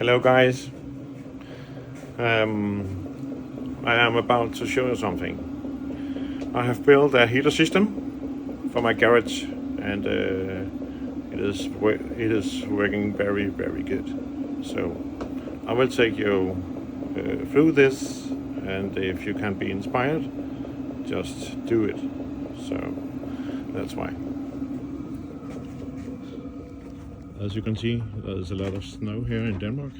Hello guys, I am about to show you something. I have built a heater system for my garage and it is working very good. So I will take you through this, and if you can be inspired, just do it. So that's why. As you can see, there's a lot of snow here in Denmark.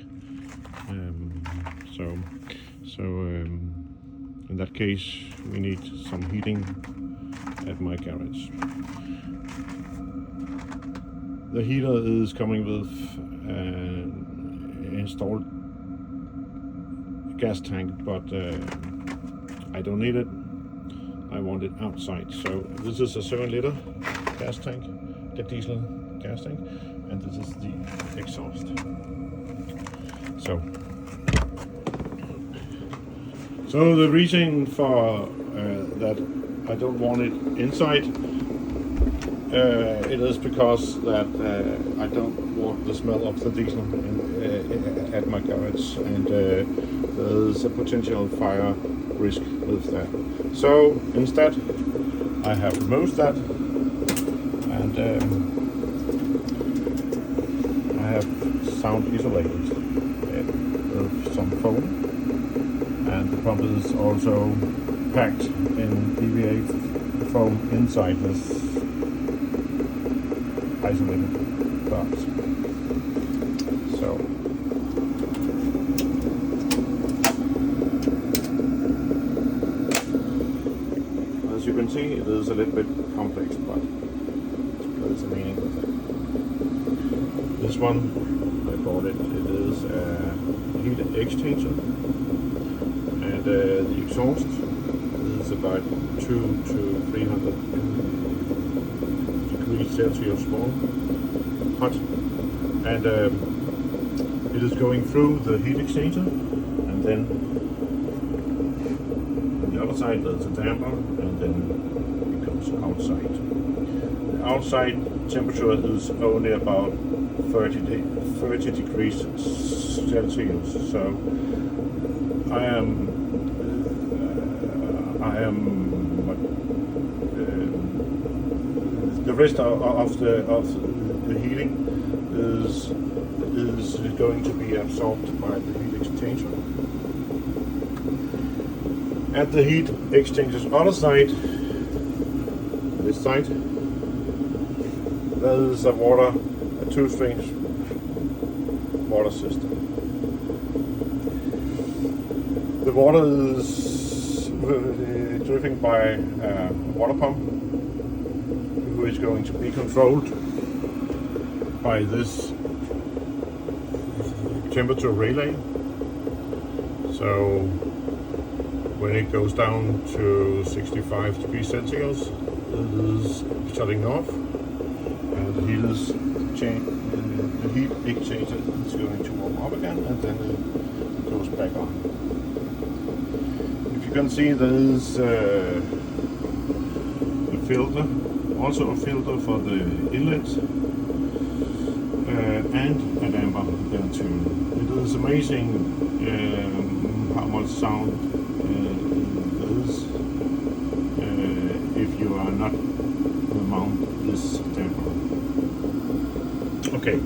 In that case, we need some heating at my garage. The heater is coming with an installed gas tank, but I don't need it. I want it outside. So this is a 7-liter gas tank, the diesel gas tank, and this is the exhaust. So the reason for that I don't want it inside, it is because that I don't want the smell of the diesel at my garage, and there's a potential fire risk with that. So instead I have removed that, and I have sound isolated with some foam. And the pump is also packed in EVA foam inside this isolated box. So as you can see, it is a little bit complex, but there is a meaning with it. This one, I bought it. It is a heat exchanger. And the exhaust is about 200 to 300 degrees Celsius hot, and it is going through the heat exchanger, and then on the other side there's a damper, and then it goes outside. The outside temperature is only about 30 degrees Celsius, so I am the rest of the heating is going to be absorbed by the heat exchanger. At the heat exchanger's other side, this side, there is a two-string water system. The water is driven by a water pump, who is going to be controlled by this temperature relay. So when it goes down to 65 degrees Celsius, it is shutting off, and the heat exchanger is going to warm up again, and then it goes back on. You can see there is a filter, also a filter for the inlet, and a damper there too. It is amazing how much sound there is if you are not mount this damper. Okay,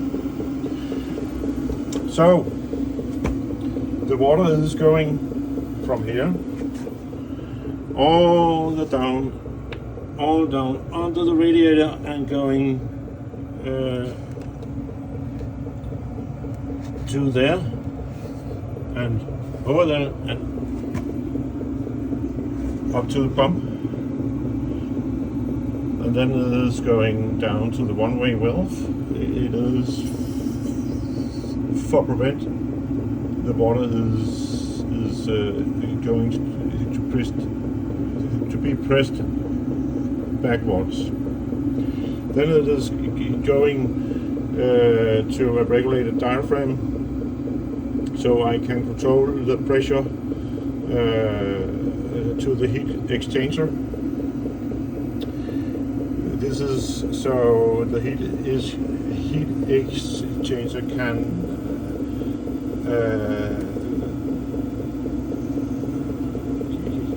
so the water is going from here all down under the radiator and going to there and over there and up to the pump, and then it is going down to the one-way valve. It is for prevent the water is going to be pressed backwards. Then it is going to a regulated diaphragm, so I can control the pressure to the heat exchanger. This is so the heat exchanger can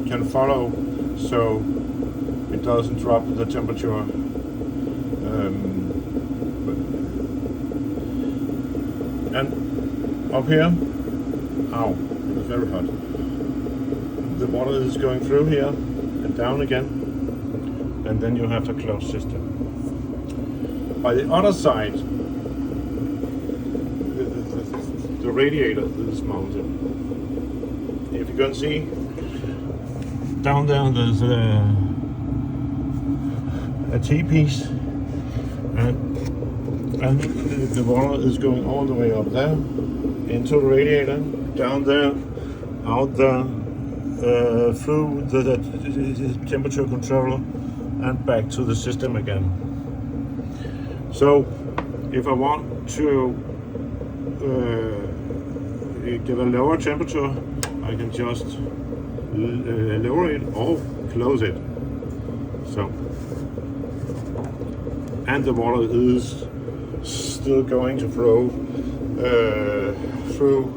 can follow, so it doesn't drop the temperature. And up here, ow, it was very hot. The water is going through here and down again, and then you have a closed system. By the other side, the radiator is mounted. If you can see, down there there's a T-piece, and the water is going all the way up there, into the radiator, down there, out there, through the temperature controller, and back to the system again. So, if I want to get a lower temperature, I can just lower it or close it. So, and the water is still going to flow through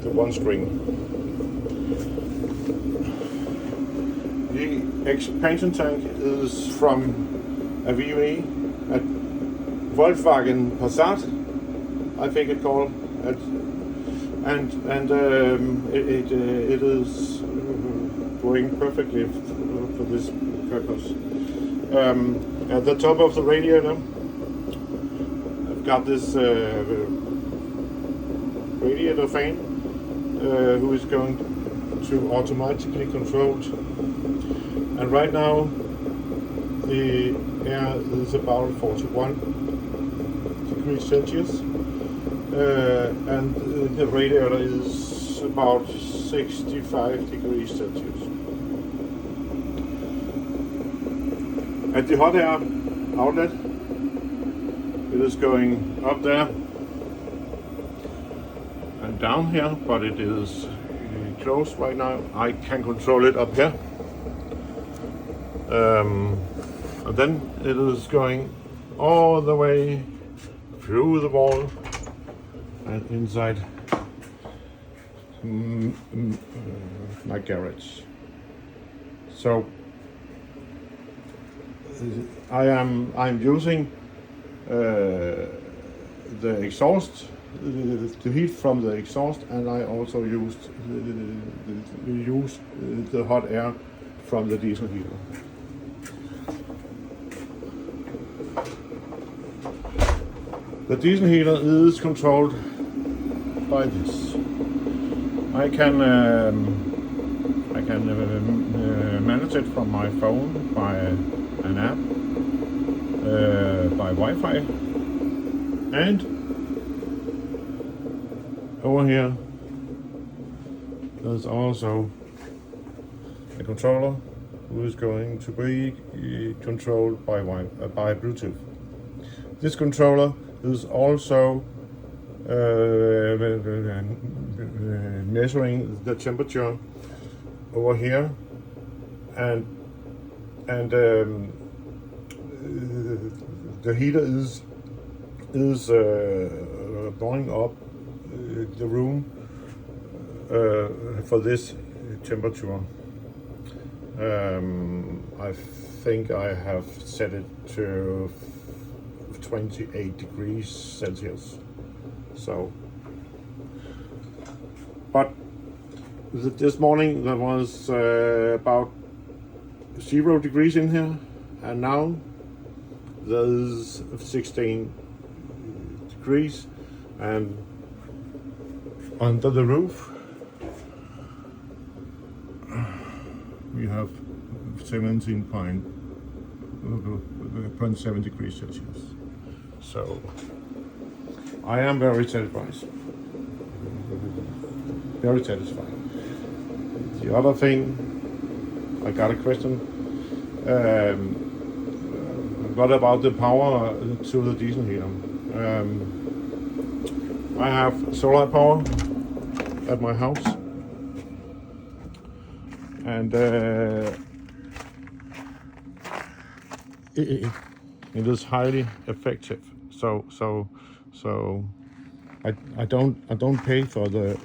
the one string. The expansion tank is from a VW, a Volkswagen Passat, I think it's called, and it is working perfectly for this purpose. At the top of the radiator, I've got this radiator fan who is going to automatically control. And right now the air is about 41 degrees Celsius, and the radiator is about 65 degrees Celsius. At the hot air outlet, it is going up there and down here, but it is closed right now. I can control it up here. And then it is going all the way through the wall and inside my garage. So I'm using the exhaust, the heat from the exhaust, and I also use the hot air from the diesel heater. The diesel heater is controlled by this. I can manage it from my phone by an app, by Wi-Fi, and over here there's also a controller who is going to be controlled by Bluetooth. This controller is also measuring the temperature over here, and the heater is blowing up the room for this temperature. I think I have set it to 28 degrees Celsius. So, but this morning there was about 0 degrees in here, and now there's 16 degrees, and under the roof we have 17.7 degrees Celsius. So I am very satisfied. Very satisfied. The other thing, I got a question. What about the power to the diesel heater? I have solar power at my house, and it is highly effective. So I don't pay for the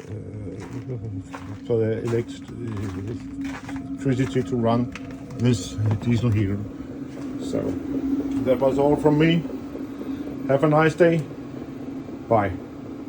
electricity to run this diesel heater. So that was all from me. Have a nice day. Bye.